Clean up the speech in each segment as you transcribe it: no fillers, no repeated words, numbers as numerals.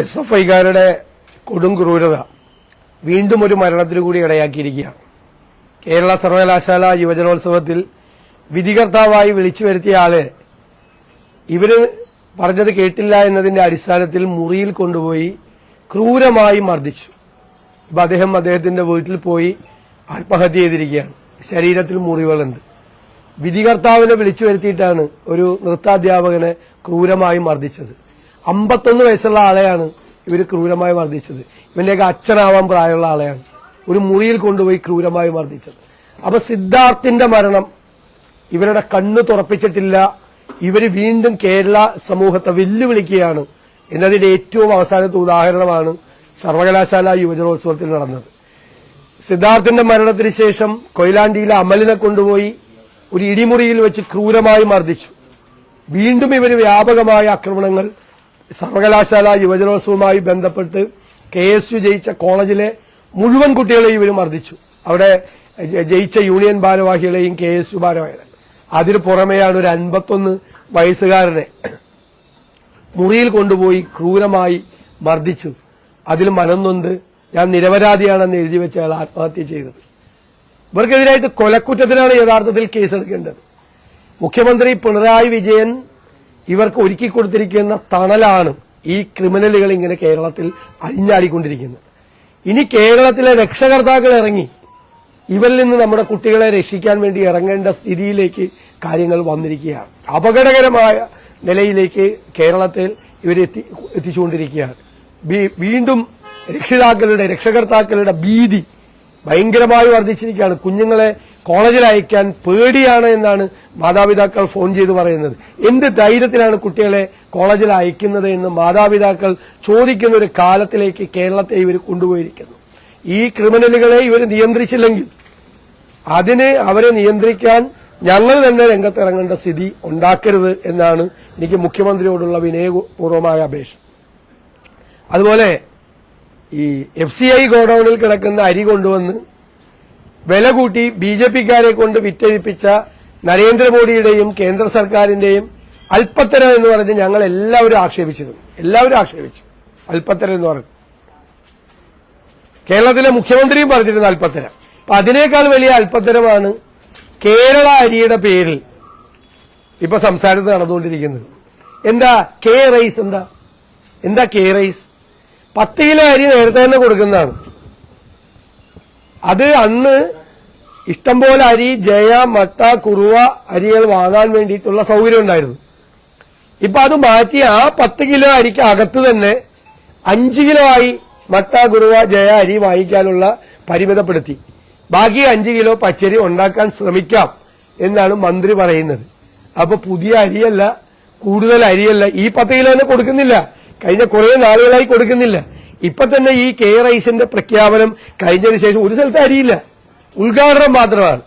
SFIക്കാരുടെ കൊടും ക്രൂരത വീണ്ടും ഒരു മരണത്തിനു കൂടി ഇടയാക്കിയിരിക്കുകയാണ്. കേരള സർവകലാശാല യുവജനോത്സവത്തിൽ വിധികർത്താവായി വിളിച്ചു വരുത്തിയ ആളെ ഇവര് പറഞ്ഞത് കേട്ടില്ല എന്നതിന്റെ അടിസ്ഥാനത്തിൽ മുറിയിൽ കൊണ്ടുപോയി ക്രൂരമായി മർദ്ദിച്ചു. ഇപ്പൊ അദ്ദേഹത്തിന്റെ വീട്ടിൽ പോയി ആത്മഹത്യ ചെയ്തിരിക്കുകയാണ്. ശരീരത്തിൽ മുറിവുകളുണ്ട്. വിധികർത്താവിനെ വിളിച്ചു വരുത്തിയിട്ടാണ് ഒരു നൃത്താധ്യാപകനെ ക്രൂരമായി മർദ്ദിച്ചത്. 51 വയസ്സുള്ള ആളെയാണ് ഇവർ ക്രൂരമായി മർദ്ദിച്ചത്. ഇവന്റെയൊക്കെ അച്ഛനാവാൻ പ്രായമുള്ള ആളെയാണ് ഒരു മുറിയിൽ കൊണ്ടുപോയി ക്രൂരമായി മർദ്ദിച്ചത്. അപ്പൊ സിദ്ധാർത്ഥിന്റെ മരണം ഇവരുടെ കണ്ണ് തുറപ്പിച്ചിട്ടില്ല. ഇവര് വീണ്ടും കേരള സമൂഹത്തെ വെല്ലുവിളിക്കുകയാണ് എന്നതിന്റെ ഏറ്റവും അവസാനത്തെ ഉദാഹരണമാണ് സർവകലാശാല യുവജനോത്സവത്തിൽ നടന്നത്. സിദ്ധാർത്ഥിന്റെ മരണത്തിന് ശേഷം കൊയിലാണ്ടിയിലെ അമലിനെ കൊണ്ടുപോയി ഒരു ഇടിമുറിയിൽ വെച്ച് ക്രൂരമായി മർദ്ദിച്ചു. വീണ്ടും ഇവര് വ്യാപകമായ ആക്രമണങ്ങൾ സർവകലാശാല യുവജനോത്സവവുമായി ബന്ധപ്പെട്ട് KSU ജയിച്ച കോളേജിലെ മുഴുവൻ കുട്ടികളെയും ഇവർ മർദ്ദിച്ചു. അവിടെ ജയിച്ച യൂണിയൻ ഭാരവാഹികളെയും KSU ഭാരവാഹികളെയും. അതിന് പുറമെയാണ് ഒരു 51 വയസ്സുകാരനെ മുറിയിൽ കൊണ്ടുപോയി ക്രൂരമായി മർദ്ദിച്ചു. അതിൽ മനംനൊന്ത് ഞാൻ നിരപരാധിയാണെന്ന് എഴുതി വെച്ച അയാൾ ആത്മഹത്യ ചെയ്തത്. ഇവർക്കെതിരായിട്ട് കൊലക്കുറ്റത്തിനാണ് യഥാർത്ഥത്തിൽ കേസെടുക്കേണ്ടത്. മുഖ്യമന്ത്രി പിണറായി വിജയൻ ഇവർക്ക് ഒരുക്കി കൊടുത്തിരിക്കുന്ന തണലാണ് ഈ ക്രിമിനലുകൾ ഇങ്ങനെ കേരളത്തിൽ അഴിഞ്ഞാടിക്കൊണ്ടിരിക്കുന്നത്. ഇനി കേരളത്തിലെ രക്ഷകർത്താക്കൾ ഇറങ്ങി ഇവരിൽ നിന്ന് നമ്മുടെ കുട്ടികളെ രക്ഷിക്കാൻ വേണ്ടി ഇറങ്ങേണ്ട സ്ഥിതിയിലേക്ക് കാര്യങ്ങൾ വന്നിരിക്കുകയാണ്. അപകടകരമായ നിലയിലേക്ക് കേരളത്തിൽ എത്തിച്ചുകൊണ്ടിരിക്കുകയാണ്. വീണ്ടും രക്ഷകർത്താക്കളുടെ ഭീതി ഭയങ്കരമായി വർദ്ധിച്ചിരിക്കുകയാണ്. കുഞ്ഞുങ്ങളെ കോളേജിൽ അയക്കാൻ പേടിയാണ് എന്നാണ് മാതാപിതാക്കൾ ഫോൺ ചെയ്ത് പറയുന്നത്. എന്ത് ധൈര്യത്തിലാണ് കുട്ടികളെ കോളേജിൽ അയക്കുന്നത് എന്ന് മാതാപിതാക്കൾ ചോദിക്കുന്ന ഒരു കാലത്തിലേക്ക് കേരളത്തെ ഇവർ കൊണ്ടുപോയിരിക്കുന്നു. ഈ ക്രിമിനലുകളെ ഇവർ നിയന്ത്രിച്ചില്ലെങ്കിൽ അവരെ നിയന്ത്രിക്കാൻ ഞങ്ങൾ തന്നെ രംഗത്തിറങ്ങേണ്ട സ്ഥിതി ഉണ്ടാക്കരുത് എന്നാണ് എനിക്ക് മുഖ്യമന്ത്രിയോടുള്ള വിനയപൂർവമായ അപേക്ഷ. അതുപോലെ ഈ FCI ഗോഡൌണിൽ കിടക്കുന്ന അരി കൊണ്ടുവന്ന് വില കൂട്ടി BJPക്കാരെ കൊണ്ട് വിറ്റഴിപ്പിച്ച നരേന്ദ്രമോദിയുടെയും കേന്ദ്ര സർക്കാരിന്റെയും അല്പത്തരം എന്ന് പറഞ്ഞ് ഞങ്ങൾ എല്ലാവരും ആക്ഷേപിച്ചു. അല്പത്തരം എന്ന് പറഞ്ഞു കേരളത്തിലെ മുഖ്യമന്ത്രിയും പറഞ്ഞിരുന്ന അല്പത്തരം. അപ്പൊ അതിനേക്കാൾ വലിയ അല്പത്തരമാണ് കേരള അരിയുടെ പേരിൽ ഇപ്പൊ സംസാരത്തിൽ നടന്നുകൊണ്ടിരിക്കുന്നത്. എന്താ റൈസ്? എന്താ റൈസ്? 10 കിലോ അരി നേരത്തെ തന്നെ കൊടുക്കുന്നതാണ്. അത് അന്ന് ഇഷ്ടംപോലെ അരി ജയ, മട്ട, കുറുവ അരികൾ വാങ്ങാൻ വേണ്ടിയിട്ടുള്ള സൗകര്യം ഉണ്ടായിരുന്നു. ഇപ്പൊ അത് മാറ്റി ആ 10 കിലോ അരിക്ക് അകത്ത് തന്നെ 5 കിലോ ആയി മട്ട, കുറുവ, ജയ അരി വാങ്ങിക്കാനുള്ള പരിമിതപ്പെടുത്തി. ബാക്കി 5 കിലോ പച്ചരി ഉണ്ടാക്കാൻ ശ്രമിക്കാം എന്നാണ് മന്ത്രി പറയുന്നത്. അപ്പൊ പുതിയ അരിയല്ല, കൂടുതൽ അരിയല്ല, ഈ 10 കിലോ തന്നെ കൊടുക്കുന്നില്ല. കഴിഞ്ഞ കുറെ നാളുകളായി കൊടുക്കുന്നില്ല. ഇപ്പൊ തന്നെ ഈ റൈസിന്റെ പ്രഖ്യാപനം കഴിഞ്ഞതിന് ശേഷം ഒരു സ്ഥലത്ത് അരിയില്ല, ഉദ്ഘാടനം മാത്രമാണ്.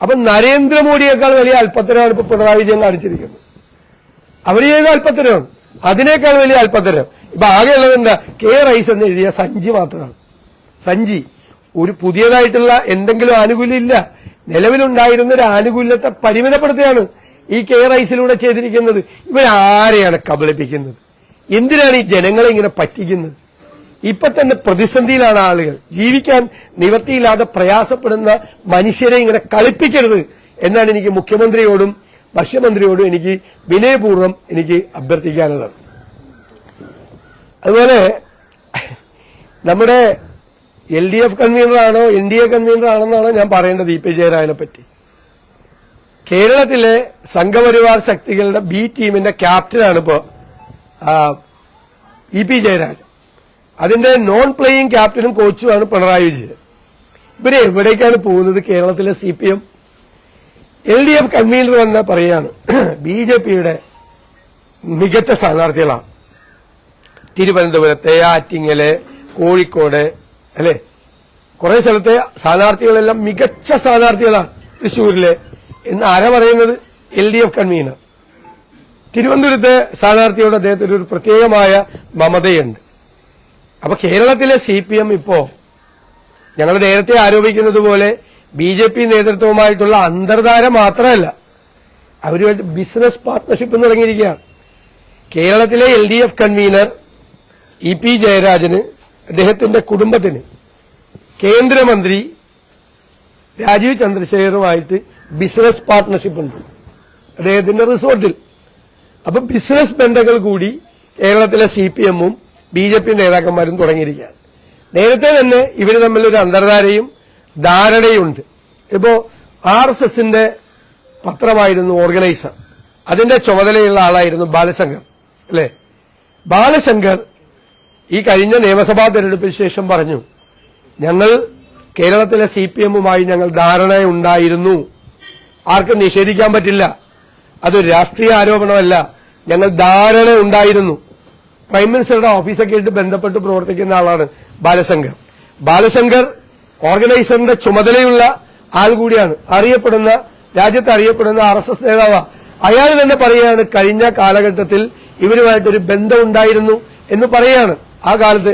അപ്പൊ നരേന്ദ്രമോദിയേക്കാൾ വലിയ അല്പത്തരമാണ് ഇപ്പൊ പിണറായി വിജയൻ കാണിച്ചിരിക്കുന്നത്. അവര് ചെയ്ത അല്പത്തരമാണ്, അതിനേക്കാൾ വലിയ അല്പത്തരം. ഇപ്പൊ ആകെയുള്ളത് എന്താ? റൈസ് എന്ന് എഴുതിയ സഞ്ചി മാത്രമാണ്. സഞ്ചി ഒരു പുതിയതായിട്ടുള്ള എന്തെങ്കിലും ആനുകൂല്യം ഇല്ല. നിലവിലുണ്ടായിരുന്ന ഒരു ആനുകൂല്യത്തെ പരിമിതപ്പെടുത്തുകയാണ് ഈ റൈസിലൂടെ ചെയ്തിരിക്കുന്നത്. ഇവരാരെയാണ് കബളിപ്പിക്കുന്നത്? എന്തിനാണ് ഈ ജനങ്ങളെ ഇങ്ങനെ പറ്റിക്കുന്നത്? ഇപ്പൊ തന്നെ പ്രതിസന്ധിയിലാണ് ആളുകൾ. ജീവിക്കാൻ നിവൃത്തിയില്ലാതെ പ്രയാസപ്പെടുന്ന മനുഷ്യരെ ഇങ്ങനെ കളിപ്പിക്കരുത് എന്നാണ് എനിക്ക് മുഖ്യമന്ത്രിയോടും ഭക്ഷ്യമന്ത്രിയോടും എനിക്ക് വിനയപൂർവ്വം എനിക്ക് അഭ്യർത്ഥിക്കാനുള്ളത്. അതുപോലെ നമ്മുടെ LDF കൺവീനറാണോ NDA കൺവീനറാണെന്നാണോ ഞാൻ പറയേണ്ടത് EP ജയരാജനെ പറ്റി. കേരളത്തിലെ സംഘപരിവാർ ശക്തികളുടെ B ടീമിന്റെ ക്യാപ്റ്റനാണ് ഇപ്പോ EP ജയരാജൻ. അതിന്റെ നോൺ പ്ലേയിങ് ക്യാപ്റ്റനും കോച്ചുമാണ് പിണറായി വിജയൻ. ഇവരെ എവിടേക്കാണ് പോകുന്നത്? കേരളത്തിലെ CPM LDF കൺവീനർ എന്ന് പറയാണ് BJPയുടെ മികച്ച സ്ഥാനാർത്ഥികളാണ്. തിരുവനന്തപുരത്തെ, ആറ്റിങ്ങല്, കോഴിക്കോട്, അല്ലെ കുറെ സ്ഥലത്തെ സ്ഥാനാർത്ഥികളെല്ലാം മികച്ച സ്ഥാനാർത്ഥികളാണ്. തൃശ്ശൂരിലെ എന്ന് ആരാ പറയുന്നത്? LDF convener. തിരുവനന്തപുരത്തെ സ്ഥാനാർത്ഥിയോട് അദ്ദേഹത്തിന് ഒരു പ്രത്യേകമായ മമതയുണ്ട്. അപ്പൊ കേരളത്തിലെ CPM ഇപ്പോ ഞങ്ങൾ നേരത്തെ ആരോപിക്കുന്നത് പോലെ BJP നേതൃത്വവുമായിട്ടുള്ള അന്തർധാര മാത്രമല്ല, അവരുമായിട്ട് ബിസിനസ് പാർട്ണർഷിപ്പ് തുടങ്ങിയിരിക്കുകയാണ്. കേരളത്തിലെ LDF കൺവീനർ ഇ.പി. ജയരാജന് അദ്ദേഹത്തിന്റെ കുടുംബത്തിന് കേന്ദ്രമന്ത്രി രാജീവ് ചന്ദ്രശേഖറുമായിട്ട് ബിസിനസ് പാർട്ട്ണർഷിപ്പ് ഉണ്ട് അദ്ദേഹത്തിന്റെ റിസോർട്ടിൽ. അപ്പൊ ബിസിനസ് ബന്ധങ്ങൾ കൂടി കേരളത്തിലെ CPM-ഉം BJP നേതാക്കന്മാരും തുടങ്ങിയിരിക്കുകയാണ്. നേരത്തെ തന്നെ ഇവർ തമ്മിലൊരു അന്തർധാരയും ധാരണയുണ്ട്. ഇപ്പോ RSSന്റെ പത്രമായിരുന്നു ഓർഗനൈസർ, അതിന്റെ ചുമതലയുള്ള ആളായിരുന്നു ബാലശങ്കർ അല്ലെ. ബാലശങ്കർ ഈ കഴിഞ്ഞ നിയമസഭാ തെരഞ്ഞെടുപ്പിന് ശേഷം പറഞ്ഞു, ഞങ്ങൾ കേരളത്തിലെ CPM-ഉമായി ഞങ്ങൾ ധാരണയുണ്ടായിരുന്നു, ആർക്കും നിഷേധിക്കാൻ പറ്റില്ല, അതൊരു രാഷ്ട്രീയ ആരോപണമല്ല, ഞങ്ങൾ ധാരണ ഉണ്ടായിരുന്നു. പ്രൈം മിനിസ്റ്ററുടെ ഓഫീസൊക്കെ ആയിട്ട് ബന്ധപ്പെട്ട് പ്രവർത്തിക്കുന്ന ആളാണ് ബാലശങ്കർ. ബാലശങ്കർ ഓർഗനൈസറിന്റെ ചുമതലയുള്ള ആൾ കൂടിയാണ്, അറിയപ്പെടുന്ന രാജ്യത്ത് അറിയപ്പെടുന്ന RSS നേതാവ്. അയാൾ തന്നെ പറയുകയാണ് കഴിഞ്ഞ കാലഘട്ടത്തിൽ ഇവരുമായിട്ടൊരു ബന്ധം ഉണ്ടായിരുന്നു എന്ന് പറയുകയാണ്. ആ കാലത്ത്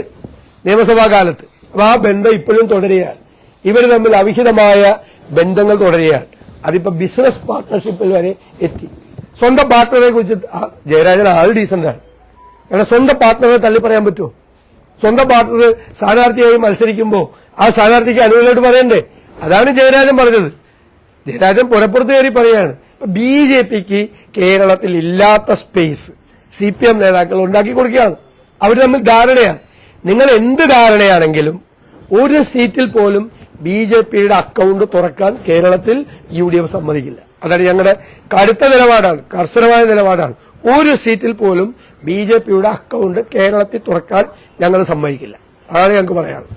നിയമസഭാ കാലത്ത്. അപ്പൊ ആ ബന്ധം ഇപ്പോഴും തുടരുകയാണ്. ഇവർ തമ്മിൽ അവിഹിതമായ ബന്ധങ്ങൾ തുടരുകയാണ്. അതിപ്പോ ബിസിനസ് പാർട്ട്ണർഷിപ്പിൽ വരെ എത്തി. സ്വന്തം പാർട്ട്ണറെ കുറിച്ച് ജയരാജൻ ആൾ ഡീസന്റാണ്. കാരണം സ്വന്തം പാർട്ട്ണറെ തള്ളി പറയാൻ പറ്റുമോ? സ്വന്തം പാർട്ട്ണർ സ്ഥാനാർത്ഥിയായി മത്സരിക്കുമ്പോൾ ആ സ്ഥാനാർത്ഥിക്ക് അനുകൂലമായിട്ട് പറയണ്ടേ? അതാണ് ജയരാജൻ പറഞ്ഞത്. ജയരാജൻ പുറപ്പുറത്ത് കയറി പറയാണ്. BJPക്ക് കേരളത്തിൽ ഇല്ലാത്ത സ്പേസ് CPM നേതാക്കൾ ഉണ്ടാക്കി കൊടുക്കുകയാണ്. അവർ തമ്മിൽ ധാരണയാണ്. നിങ്ങൾ എന്ത് ധാരണയാണെങ്കിലും ഒരു സീറ്റിൽ പോലും BJPയുടെ അക്കൗണ്ട് തുറക്കാൻ കേരളത്തിൽ UDF സമ്മതിക്കില്ല. അതാണ് ഞങ്ങളുടെ കടുത്ത നിലപാടാണ്, കർശനമായ നിലപാടാണ്. ഒരു സീറ്റിൽ പോലും BJPയുടെ അക്കൗണ്ട് കേരളത്തിൽ തുറക്കാൻ ഞങ്ങൾ സമ്മതിക്കില്ല. അതാണ് ഞങ്ങൾക്ക് പറയാനുള്ളത്.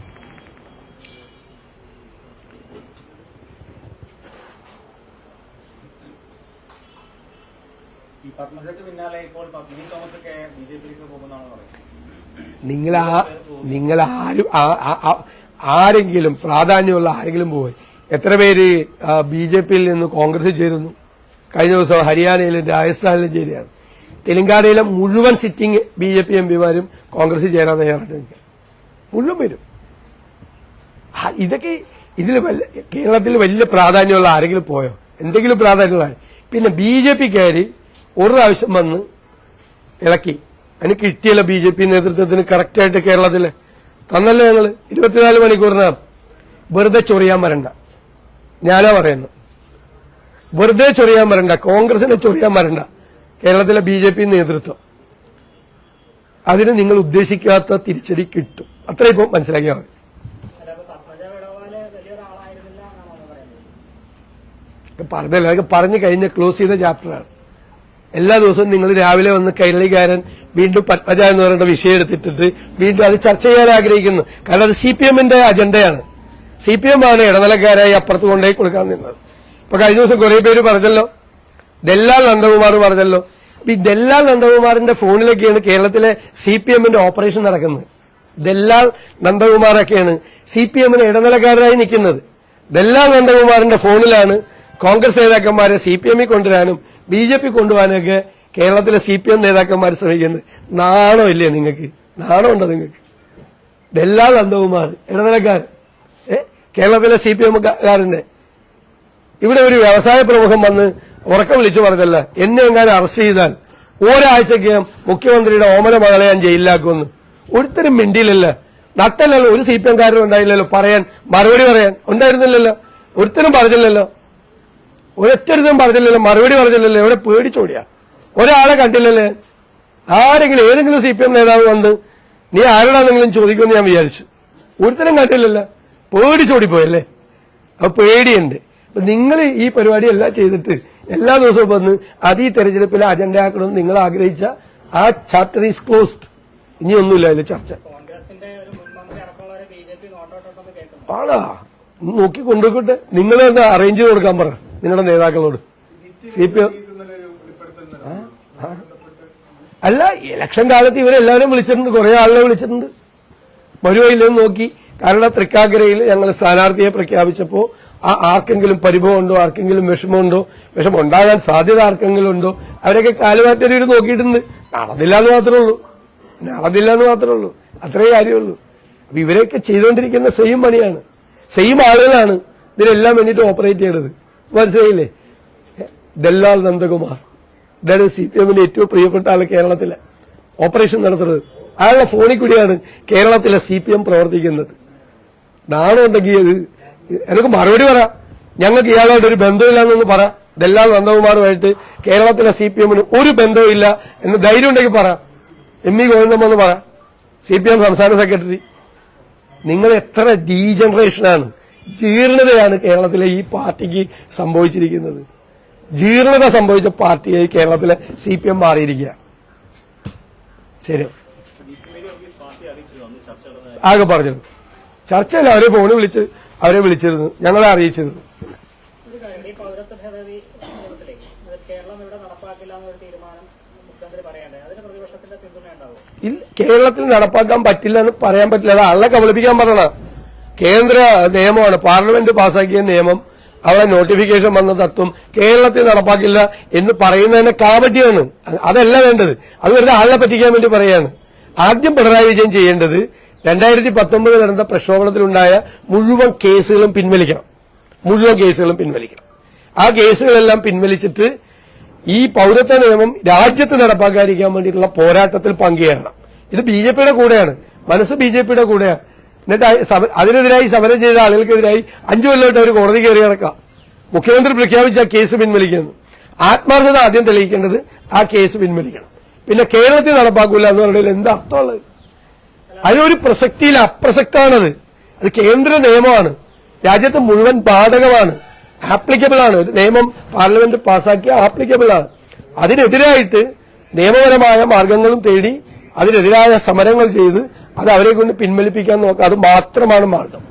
നിങ്ങൾ ആരെങ്കിലും പ്രാധാന്യമുള്ള ആരെങ്കിലും പോയി എത്ര പേര് BJPയിൽ നിന്ന് കോൺഗ്രസിൽ ചേരുന്നു? കഴിഞ്ഞ ദിവസം ഹരിയാനയിലും രാജസ്ഥാനിലും ചേരുകയാണ്. തെലങ്കാനയിലെ മുഴുവൻ സിറ്റിംഗ് BJP MPമാരും കോൺഗ്രസിൽ ചേരാൻ തയ്യാറായിട്ട് നിൽക്കുക. മുഴുവൻ പേരും. ഇതൊക്കെ ഇതിൽ കേരളത്തിൽ വലിയ പ്രാധാന്യമുള്ള ആരെങ്കിലും പോയോ? എന്തെങ്കിലും പ്രാധാന്യമുള്ള? പിന്നെ BJPക്കാര് ഒരു പ്രാവശ്യം വന്ന് ഇളക്കി. അതിന് കിട്ടിയല്ല BJP നേതൃത്വത്തിന് കറക്റ്റായിട്ട് കേരളത്തില് തന്നല്ലോ. ഞങ്ങൾ 24 മണിക്കൂറിനകം വെറുതെ ചൊറിയാൻ വരണ്ട. ഞാനാ പറയുന്നു, വെറുതെ ചൊറിയാൻ വരണ്ട, കോൺഗ്രസിനെ ചൊറിയാൻ വരണ്ട. കേരളത്തിലെ BJP നേതൃത്വം അതിന് നിങ്ങൾ ഉദ്ദേശിക്കാത്ത തിരിച്ചടി കിട്ടും. അത്ര ഇപ്പം മനസ്സിലാക്കിയാൽ മതി. പറഞ്ഞല്ലോ, അതൊക്കെ പറഞ്ഞു കഴിഞ്ഞ ക്ലോസ് ചെയ്ത ചാപ്റ്ററാണ്. എല്ലാ ദിവസവും നിങ്ങൾ രാവിലെ വന്ന് കൈരളിക്കാരൻ വീണ്ടും പത്മജ എന്ന് പറയുന്ന വിഷയം എടുത്തിട്ടിട്ട് വീണ്ടും അത് ചർച്ച ചെയ്യാൻ ആഗ്രഹിക്കുന്നു. കാരണം അത് CPM-ന്റെ അജണ്ടയാണ്. CPM ആണ് ഇടനിലക്കാരായി അപ്പുറത്ത് കൊണ്ടുപോയി കൊടുക്കാൻ നിന്നത്. ഇപ്പൊ കഴിഞ്ഞ ദിവസം കുറെ പേര് പറഞ്ഞല്ലോ, ദല്ലാൽ നന്ദകുമാർ പറഞ്ഞല്ലോ. ഈ ദല്ലാൽ നന്ദകുമാറിന്റെ ഫോണിലൊക്കെയാണ് കേരളത്തിലെ CPM-ന്റെ ഓപ്പറേഷൻ നടക്കുന്നത്. ദല്ലാൽ നന്ദകുമാറൊക്കെയാണ് CPM-ന് ഇടനിലക്കാരായി നിൽക്കുന്നത്. ദല്ലാൽ നന്ദകുമാറിന്റെ ഫോണിലാണ് കോൺഗ്രസ് നേതാക്കന്മാരെ CPM-ൽ കൊണ്ടുവരാനും BJP കൊണ്ടുപോകാനൊക്കെ കേരളത്തിലെ CPM നേതാക്കന്മാർ ശ്രമിക്കുന്നത്. നാണമില്ലേ നിങ്ങൾക്ക്? നാണമുണ്ടോ നിങ്ങൾക്ക്? ദല്ലാൽ നന്ദകുമാർ ഇടനിലക്കാരൻ, കേരളത്തിലെ CPM-കാരന്റെ. ഇവിടെ ഒരു വ്യവസായ പ്രമുഖൻ വന്ന് ഉറക്കം വിളിച്ചു പറഞ്ഞല്ല, എന്നെ എങ്ങാനും അറസ്റ്റ് ചെയ്താൽ ഒരാഴ്ചക്കകം മുഖ്യമന്ത്രിയുടെ ഓമന മകളെ ഞാൻ ജയിലിലാക്കുമെന്ന്. ഒരുത്തരും മിണ്ടിയില്ലല്ലോ. നട്ടല്ലല്ലോ, ഒരു CPM-കാരനും ഉണ്ടായില്ലല്ലോ പറയാൻ, മറുപടി പറയാൻ ഉണ്ടായിരുന്നില്ലല്ലോ. ഒരുത്തരും പറഞ്ഞില്ലല്ലോ, ഒരൊറ്റൊരുത്തരും പറഞ്ഞില്ലല്ലോ, മറുപടി പറഞ്ഞില്ലല്ലോ. എവിടെ പേടിച്ചോടിയാ? ഒരാളെ കണ്ടില്ലല്ലേ? ആരെങ്കിലും ഏതെങ്കിലും CPM നേതാവ് വന്ന് നീ ആരോടാണെങ്കിലും ചോദിക്കുമെന്ന് ഞാൻ വിചാരിച്ചു. ഒരുത്തരം കണ്ടില്ലല്ലോ, പേടിച്ചോടിപ്പോയല്ലേ? അപ്പൊ പേടിയുണ്ട്. അപ്പൊ നിങ്ങൾ ഈ പരിപാടി എല്ലാം ചെയ്തിട്ട് എല്ലാ ദിവസവും വന്ന് അത് ഈ തെരഞ്ഞെടുപ്പിലെ അജണ്ട ആക്കണമെന്ന് നിങ്ങൾ ആഗ്രഹിച്ച ആ ചാപ്റ്റർ ഈസ് ക്ലോസ്ഡ്. ഇനിയൊന്നുമില്ല അതിൽ ചർച്ച. ആളാ നോക്കി കൊണ്ടുപോയിക്കോട്ടെ. നിങ്ങൾ എന്താ അറേഞ്ച് ചെയ്ത് കൊടുക്കാൻ പറ നിങ്ങളുടെ നേതാക്കളോട്. CPM അല്ല, ഇലക്ഷൻ കാലത്ത് ഇവരെല്ലാവരും വിളിച്ചിട്ടുണ്ട്, കുറെ ആളുകളെ വിളിച്ചിട്ടുണ്ട്. വരുവോ ഇല്ലെന്ന് നോക്കി. കാരണം തൃക്കാക്കരയിൽ ഞങ്ങൾ സ്ഥാനാർത്ഥിയെ പ്രഖ്യാപിച്ചപ്പോ ആർക്കെങ്കിലും പരിഭവമുണ്ടോ, ആർക്കെങ്കിലും വിഷമമുണ്ടോ, വിഷമം ഉണ്ടാകാൻ സാധ്യത ആർക്കെങ്കിലും ഉണ്ടോ, അവരൊക്കെ കാലുമാറ്റം നോക്കിയിട്ടുണ്ട്. നടന്നില്ല എന്ന് മാത്രമേ ഉള്ളൂ. അത്രേ കാര്യമുള്ളൂ. അപ്പൊ ഇവരൊക്കെ ചെയ്തുകൊണ്ടിരിക്കുന്ന സെയിം പണിയാണ്, സെയിം ആളുകളാണ് ഇതിനെല്ലാം വേണ്ടിയിട്ട് ഓപ്പറേറ്റ് ചെയ്യണത്. മനസ്സിലായില്ലേ? ദല്ലാൽ നന്ദകുമാർ, ഇതാണ് CPM-ന്റെ ഏറ്റവും പ്രിയപ്പെട്ട ആള് കേരളത്തിലെ ഓപ്പറേഷൻ നടത്തുന്നത്. അയാളുടെ ഫോണിൽ കൂടിയാണ് കേരളത്തിലെ CPM പ്രവർത്തിക്കുന്നത്. നാണുണ്ടെങ്കിൽ അത് എനിക്ക് മറുപടി പറ. ഞങ്ങൾക്ക് ഇയാളോട് ഒരു ബന്ധമില്ലെന്നൊന്ന് പറ. ദല്ലാൽ നന്ദകുമാറുമായിട്ട് കേരളത്തിലെ CPMന് ഒരു ബന്ധവുമില്ല എന്ന് ധൈര്യം ഉണ്ടെങ്കിൽ പറ. ME ഗോവിന്ദൻ എന്ന് പറ, CPM സംസ്ഥാന സെക്രട്ടറി. നിങ്ങൾ എത്ര ഡീജനറേഷനാണ്, ജീർണതയാണ് കേരളത്തിലെ ഈ പാർട്ടിക്ക് സംഭവിച്ചിരിക്കുന്നത്. ജീർണത സംഭവിച്ച പാർട്ടിയായി കേരളത്തിലെ CPM മാറിയിരിക്കുക. ശരി, ആകെ പറഞ്ഞത് ചർച്ചയല്ല, അവരെ ഫോണിൽ വിളിച്ച് അവരെ വിളിച്ചിരുന്നു, ഞങ്ങളെ അറിയിച്ചിരുന്നു. കേരളത്തിൽ നടപ്പാക്കാൻ പറ്റില്ല എന്ന് പറയാൻ പറ്റില്ല. അത് ആളെ കബളിപ്പിക്കാൻ പറഞ്ഞ കേന്ദ്ര നിയമമാണ്, പാർലമെന്റ് പാസാക്കിയ നിയമം. അവിടെ നോട്ടിഫിക്കേഷൻ വന്ന തത്വം കേരളത്തിൽ നടപ്പാക്കില്ല എന്ന് പറയുന്നതിനെ കാപട്യമാണ്. അതല്ല വേണ്ടത്. അത് വെറുതെ ആളെ പറ്റിക്കാൻ വേണ്ടി പറയാണ്. ആദ്യം പിണറായി വിജയൻ ചെയ്യേണ്ടത് 2019 നടന്ന പ്രക്ഷോഭത്തിലുണ്ടായ മുഴുവൻ കേസുകളും പിൻവലിക്കണം. ആ കേസുകളെല്ലാം പിൻവലിച്ചിട്ട് ഈ പൌരത്വ നിയമം രാജ്യത്ത് നടപ്പാക്കാതിരിക്കാൻ വേണ്ടിയിട്ടുള്ള പോരാട്ടത്തിൽ പങ്കുചേരണം. ഇത് BJPയുടെ കൂടെയാണ്, മനസ്സ് BJPയുടെ കൂടെയാണ്. എന്നിട്ട് അതിനെതിരായി സമരം ചെയ്ത ആളുകൾക്കെതിരായി 5 കൊല്ലമായിട്ട് അവർ കോടതി കയറി കിടക്കാം. മുഖ്യമന്ത്രി പ്രഖ്യാപിച്ച ആ കേസ് പിൻവലിക്കുന്നു. ആത്മാർത്ഥത ആദ്യം തെളിയിക്കേണ്ടത് ആ കേസ് പിൻവലിക്കണം. പിന്നെ കേരളത്തിൽ നടപ്പാക്കൂല എന്ന് പറയുന്നതിൽ എന്താ അർത്ഥമുള്ളത്? അതിനൊരു പ്രസക്തിയില്ല, അപ്രസക്താണത്. അത് കേന്ദ്ര നിയമമാണ്, രാജ്യത്ത് മുഴുവൻ ബാധകമാണ്, ആപ്ലിക്കബിൾ ആണ്. ഒരു നിയമം പാർലമെന്റ് പാസാക്കിയ ആപ്ലിക്കബിൾ ആണ്. അതിനെതിരായിട്ട് നിയമപരമായ മാർഗങ്ങളും തേടി അതിനെതിരായ സമരങ്ങൾ ചെയ്ത് അത് അവരെ കൊണ്ട് പിൻവലിപ്പിക്കാൻ നോക്കുക. അത് മാത്രമാണ് മാർഗം.